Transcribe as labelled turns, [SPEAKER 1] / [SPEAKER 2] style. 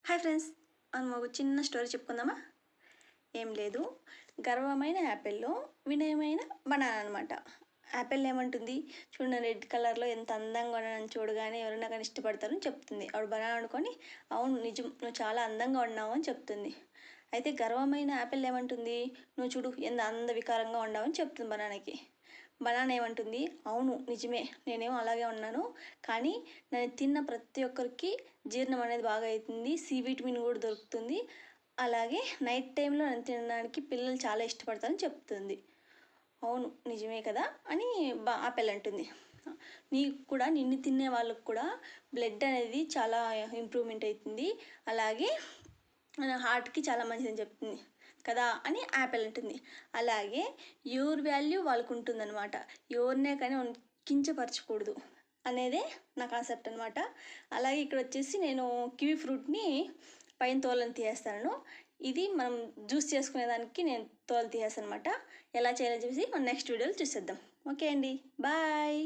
[SPEAKER 1] Hi friends, మనం ఒక చిన్న స్టోరీ చెప్పుకుందామా? ఏం లేదు, గర్వమైన యాపిల్లో వినయమైన బనానా అనమాట. యాపిల్ ఏమంటుంది, చూడండి రెడ్ కలర్లో ఎంత అందంగా ఉన్నాను చూడగానే ఎవరైనా కానీ ఇష్టపడతారని చెప్తుంది. ఆవిడ బనానా అనుకొని అవును నిజం నువ్వు చాలా అందంగా ఉన్నావు అని చెప్తుంది. అయితే గర్వమైన యాపిల్ ఏమంటుంది, నువ్వు చూడు ఎంత అందవికారంగా ఉన్నావని చెప్తుంది బనానాకి. బనానా ఏమంటుంది, అవును నిజమే నేనేమో అలాగే ఉన్నాను, కానీ నేను తిన్న ప్రతి ఒక్కరికి జీర్ణం అనేది బాగా అవుతుంది, సి విటమిన్ కూడా దొరుకుతుంది, అలాగే నైట్ టైంలో నేను తినడానికి పిల్లలు చాలా ఇష్టపడతారని చెప్తుంది. అవును నిజమే కదా అని ఆపిల్ అంటుంది. నీకు కూడా నిన్ను తినే వాళ్ళకు కూడా బ్లడ్ అనేది చాలా ఇంప్రూవ్మెంట్ అవుతుంది, అలాగే మన హార్ట్కి చాలా మంచిదని చెప్తుంది కదా అని యాపిల్ అంటుంది. అలాగే ఎవరి వాల్యూ వాళ్ళకు ఉంటుందన్నమాట, ఎవరినే కానీ కించపరచకూడదు అనేదే నా కాన్సెప్ట్ అనమాట. అలాగే ఇక్కడ వచ్చేసి నేను కివీ ఫ్రూట్ని పైన తోలను తీసేస్తాను. ఇది మనం జ్యూస్ చేసుకునేదానికి నేను తోలు తీసేస్తాను అనమాట. ఎలా చేయాలో చూసి మనం నెక్స్ట్ వీడియోలో చూసేద్దాం. ఓకే అండి, బాయ్.